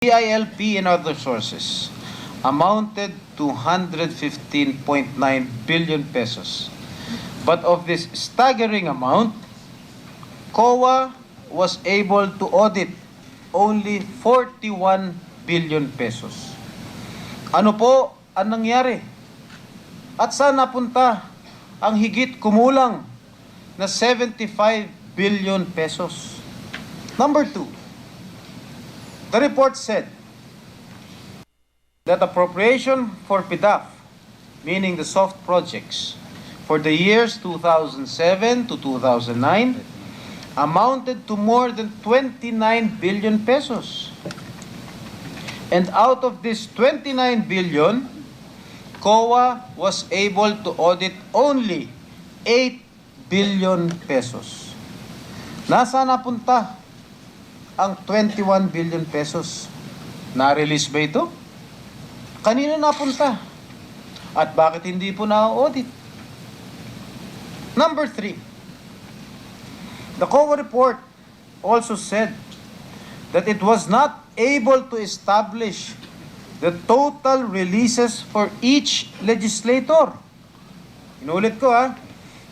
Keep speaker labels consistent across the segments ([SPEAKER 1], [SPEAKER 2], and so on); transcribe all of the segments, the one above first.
[SPEAKER 1] PILP and other sources amounted to 115.9 billion pesos. But of this staggering amount, COA was able to audit only 41 billion pesos. Ano po ang nangyari? At saan napunta ang higit kumulang na 75 billion pesos? Number 2, the report said that appropriation for PDAF, meaning the soft projects, for the years 2007 to 2009 amounted to more than 29 billion pesos. And out of this 29 billion, COA was able to audit only 8 billion pesos. Nasaan napunta ang 21 billion pesos? Na-release ba ito? Kanino napunta? At bakit hindi po na-audit? Number 3, the COA report also said that it was not able to establish the total releases for each legislator. Inulit ko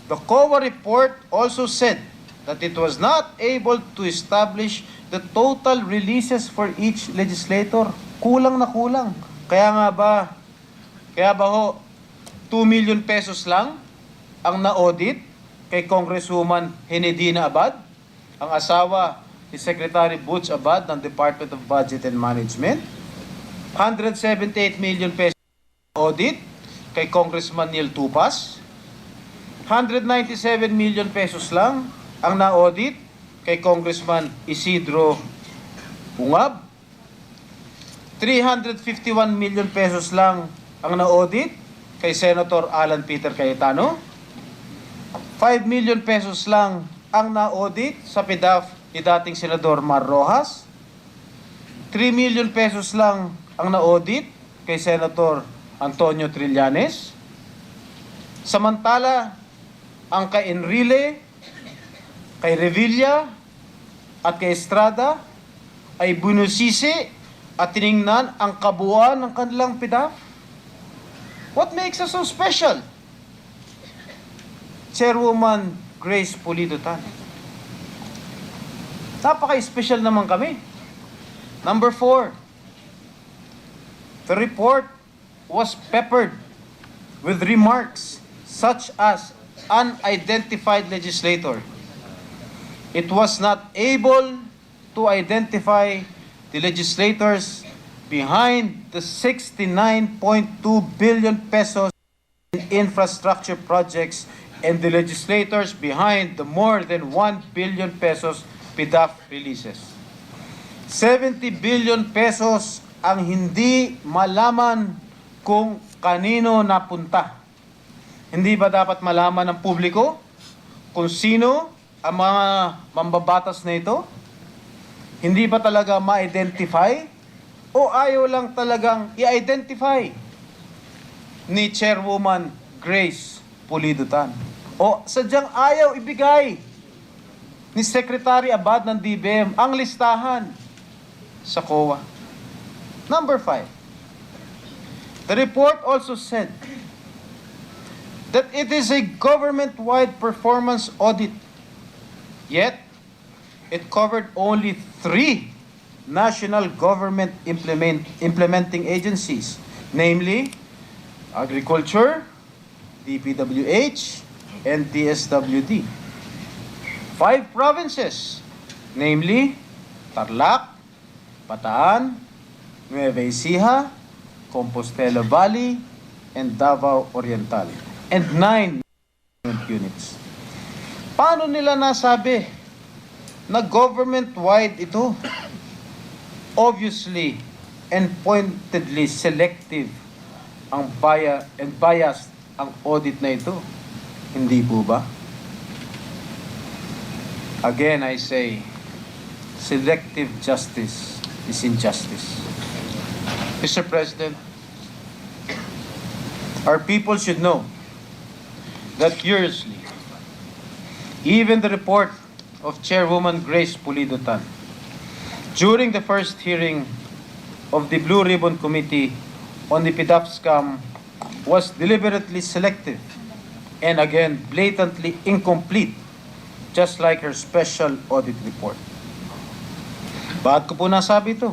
[SPEAKER 1] The COA report also said that it was not able to establish the total releases for each legislator. Kulang na kulang. Kaya ba 2 million pesos lang ang na-audit kay Congresswoman Henedina Abad, ang asawa ni Secretary Butch Abad ng Department of Budget and Management. 178 million pesos audit kay Congressman Neil Tupas. 197 million pesos lang ang na-audit kay Congressman Isidro Ungab. 351 million pesos lang ang na-audit kay Senator Alan Peter Cayetano. 5 million pesos lang ang na-audit sa PDAF ni dating Senador Mar Rojas. 3 million pesos lang ang na-audit kay Senator Antonio Trillanes. Samantala, ang kay Enrile, kay Revilla, at kay Estrada ay binusisi at tiningnan ang kabuuan ng kanilang PDAF. What makes us so special? Chairwoman Grace Pulido Tan. Napaka-special naman kami. Number 4, the report was peppered with remarks such as unidentified legislator. It was not able to identify the legislators behind the 69.2 billion pesos in infrastructure projects and the legislators behind the more than 1 billion pesos PDAF releases. 70 billion pesos ang hindi malaman kung kanino napunta. Hindi ba dapat malaman ng publiko kung sino ang mga mambabatas na ito? Hindi ba talaga ma-identify? O ayaw lang talagang i-identify ni Chairwoman Grace Pulido Tan? O sadyang ayaw ibigay ni Secretary Abad ng DBM ang listahan sa COA? Number 5, the report also said that it is a government-wide performance audit. Yet, it covered only 3 national government implementing agencies, namely Agriculture, DPWH, and DSWD. 5 provinces, namely Tarlac, Bataan, Nueva Ecija, Compostela Valley, and Davao Oriental. And 9 units. Paano nila nasabi na government-wide ito? Obviously and pointedly selective ang biased ang audit na ito. Hindi po ba? Again, I say, selective justice is injustice. Mr. President, our people should know that curiously, even the report of Chairwoman Grace Pulido Tan during the first hearing of the Blue Ribbon Committee on the PDAF scam was deliberately selective and again blatantly incomplete, just like her special audit report. Bakit ko po nasabi ito?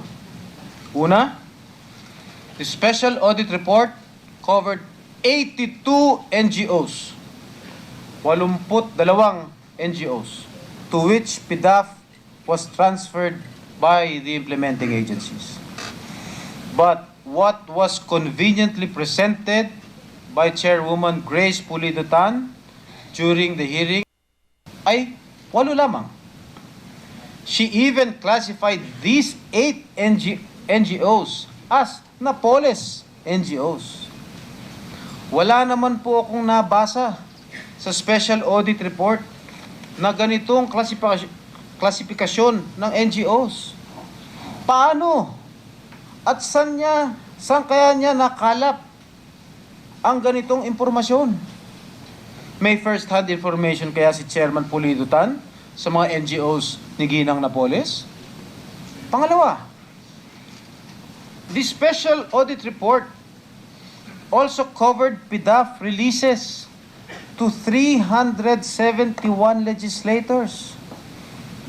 [SPEAKER 1] Una, the special audit report covered 82 NGOs, 82 NGOs, to which PDAF was transferred by the implementing agencies. But what was conveniently presented by Chairwoman Grace Pulido Tan during the hearing ay 8 lamang. She even classified these 8 NGOs as Napoles NGOs. Wala naman po akong nabasa sa special audit report na ganitong klasifikasyon ng NGOs. Paano? At saan kaya niya nakalap ang ganitong impormasyon? May first-hand information kaya si Chairman Pulido Tan sa mga NGOs ni Ginang Napoles? Pangalawa, the special audit report also covered PDAF releases to 371 legislators.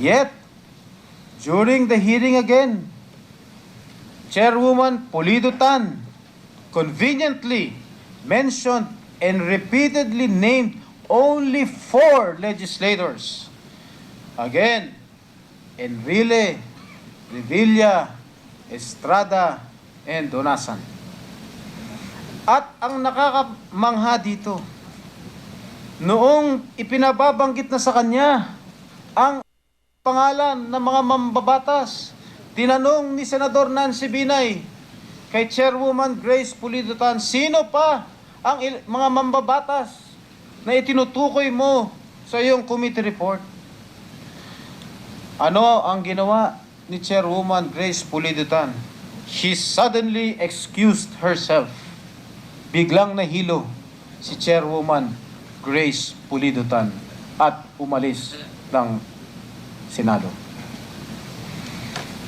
[SPEAKER 1] Yet, during the hearing again, Chairwoman Pulido Tan conveniently mentioned and repeatedly named only 4 legislators. Again, Enrile, Revilla, Estrada, and Donasan. At ang nakakamangha dito, noong ipinababanggit na sa kanya ang pangalan ng mga mambabatas, tinanong ni Senador Nancy Binay kay Chairwoman Grace Pulido Tan, sino pa ang mga mambabatas na itinutukoy mo sa iyong committee report? Ano ang ginawa ni Chairwoman Grace Pulido Tan? She suddenly excused herself. Biglang nahilo si Chairwoman Grace Pulido Tan at umalis ng Senado.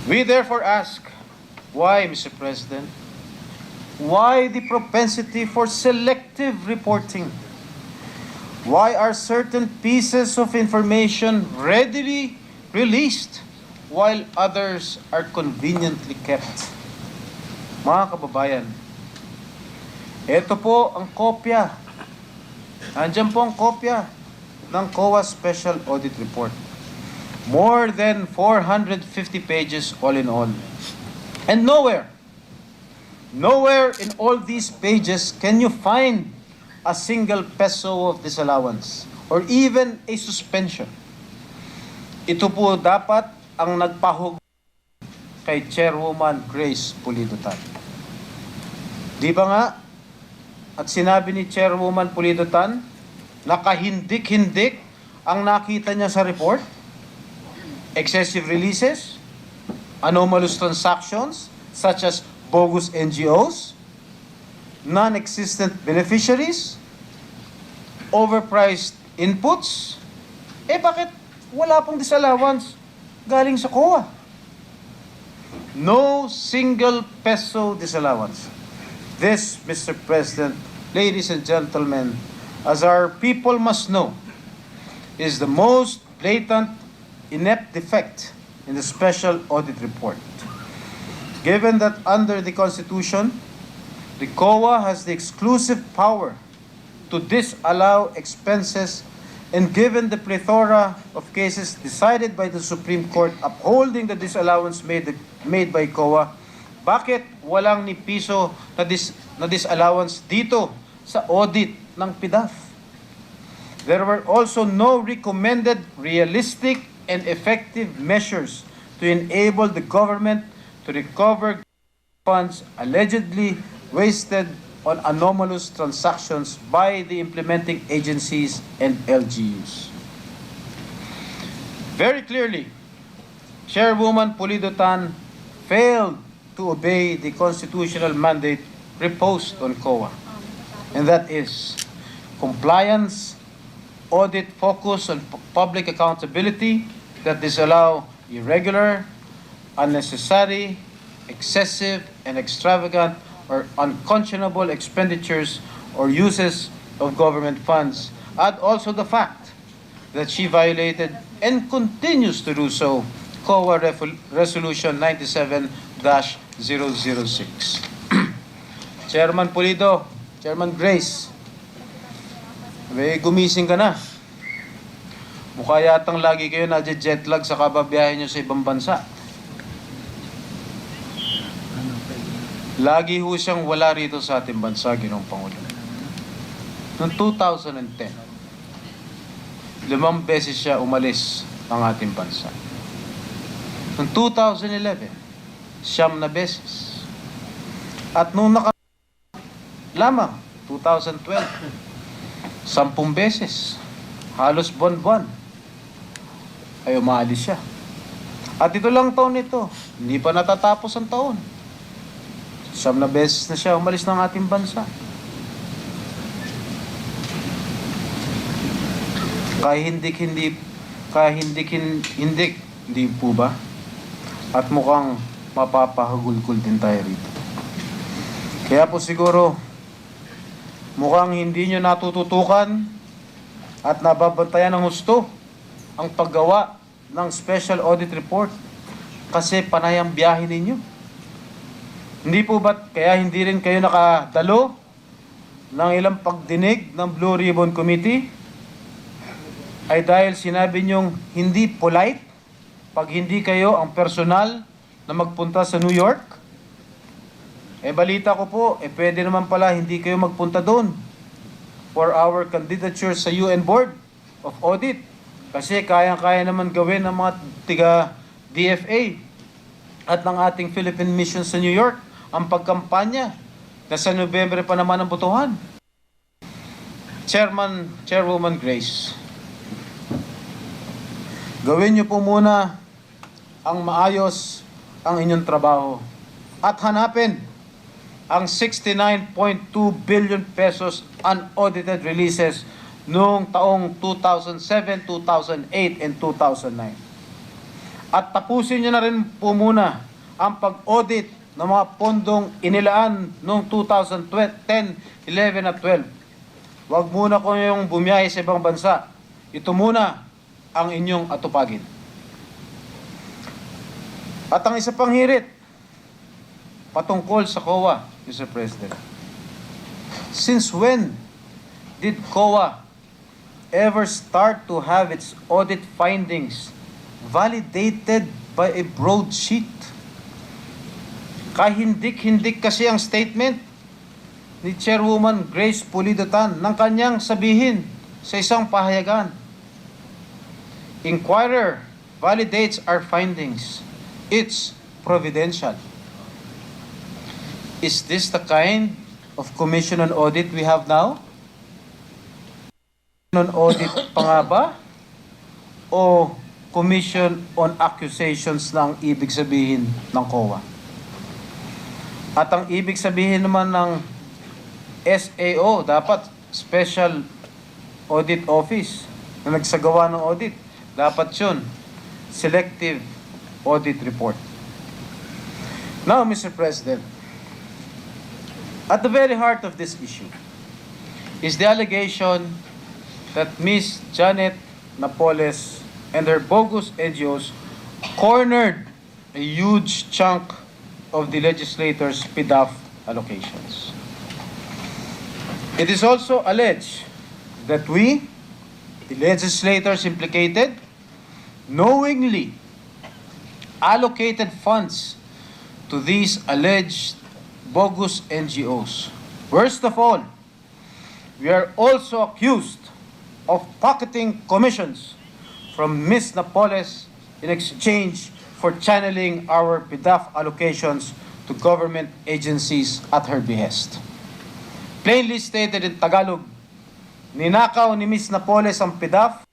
[SPEAKER 1] We therefore ask, why, Mr. President? Why the propensity for selective reporting? Why are certain pieces of information readily released while others are conveniently kept? Mga kababayan, ito po ang kopya. Andiyan po ang kopya ng COA Special Audit Report. More than 450 pages all in all. And nowhere in all these pages can you find a single peso of disallowance or even a suspension. Ito po dapat ang nagpahug kay Chairwoman Grace Pulido Tan. Di ba nga? At sinabi ni Chairwoman Pulido Tan, nakahindik-hindik ang nakita niya sa report. Excessive releases, anomalous transactions such as bogus NGOs, non-existent beneficiaries, overpriced inputs. Bakit wala pong disallowance galing sa COA? No single peso disallowance. This, Mr. President, ladies and gentlemen, as our people must know, is the most blatant, inept defect in the special audit report. Given that under the Constitution, the COA has the exclusive power to disallow expenses, and given the plethora of cases decided by the Supreme Court upholding the disallowance made by COA, bakit walang ni piso na disallowance dito sa audit ng PDAF? There were also no recommended realistic and effective measures to enable the government to recover funds allegedly wasted on anomalous transactions by the implementing agencies and LGUs. Very clearly, Chairwoman Pulido Tan failed to obey the constitutional mandate reposed on COA, and that is compliance, audit focus on public accountability that disallow irregular, unnecessary, excessive and extravagant or unconscionable expenditures or uses of government funds, and also the fact that she violated and continues to do so COA Resolution 97-006. Chairman Pulido, Chairman Grace, may gumising ka na. Mukha yatang lagi kayo na-jet lag sa kababiyahe nyo sa ibang bansa. Lagi ho siyang wala rito sa ating bansa, Ginoong Pangulo. Noong 2010, 5 beses siya umalis ng ating bansa. Noong 2011, 9 na beses. At noong lamang, 2012, 10 beses. Halos buwan-buwan ay umaalis siya. At ito lang taon nito, hindi pa natatapos ang taon. 9 na beses na siya umalis ng ating bansa. Hindi po ba? At mukhang mapapahagulgul din tayo rito. Kaya po siguro, mukhang hindi nyo natututukan at nababantayan ng husto ang paggawa ng Special Audit Report kasi panay ang biyahe ninyo. Hindi po ba kaya hindi rin kayo nakadalo ng ilang pagdinig ng Blue Ribbon Committee ay dahil sinabi nyong hindi polite pag hindi kayo ang personal na magpunta sa New York? Balita ko po, pwede naman pala hindi kayo magpunta doon for our candidature sa UN Board of Audit. Kasi kayang-kaya naman gawin ng mga tiga-DFA at ng ating Philippine Mission sa New York ang pagkampanya na sa Nobyembre pa naman ang botohan. Chairwoman Grace, gawin niyo po muna ang maayos ang inyong trabaho at hanapin ang 69.2 billion pesos unaudited releases noong taong 2007, 2008, and 2009. At tapusin niyo na rin po muna ang pag-audit ng mga pondong inilaan noong 2010, 11 at 12. Huwag muna ko yung bumiyahe sa ibang bansa. Ito muna ang inyong atupagin. At ang isa pang hirit, patungkol sa COA, Mr. President. Since when did COA ever start to have its audit findings validated by a broadsheet? Kahindik-hindik kasi ang statement ni Chairwoman Grace Pulido Tan ng kanyang sabihin sa isang pahayagan. Inquirer validates our findings. It's providential. Is this the kind of commission on audit we have now? On audit pa nga ba? O commission on accusations na ang ibig sabihin ng COA? At ang ibig sabihin naman ng SAO, dapat Special Audit Office na nagsagawa ng audit. Dapat yun, Selective Audit Report. Now, Mr. President, at the very heart of this issue is the allegation that Ms. Janet Napoles and her bogus NGOs cornered a huge chunk of the legislators' PDAF allocations. It is also alleged that we, the legislators implicated, knowingly allocated funds to these alleged bogus NGOs. Worst of all, we are also accused of pocketing commissions from Ms. Napoles in exchange for channeling our PDAF allocations to government agencies at her behest. Plainly stated in Tagalog, ninakaw ni Ms. Napoles ang PDAF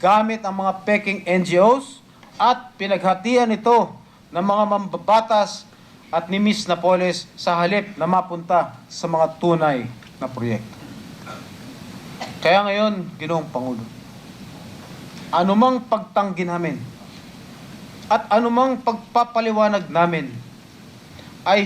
[SPEAKER 1] gamit ang mga peking NGOs at pinaghatian ito ng mga mambabatas at ni Ms. Napoles sa halip na mapunta sa mga tunay na proyekto. Kaya ngayon, Ginoong Pangulo, anumang pagtanggi namin at anumang pagpapaliwanag namin ay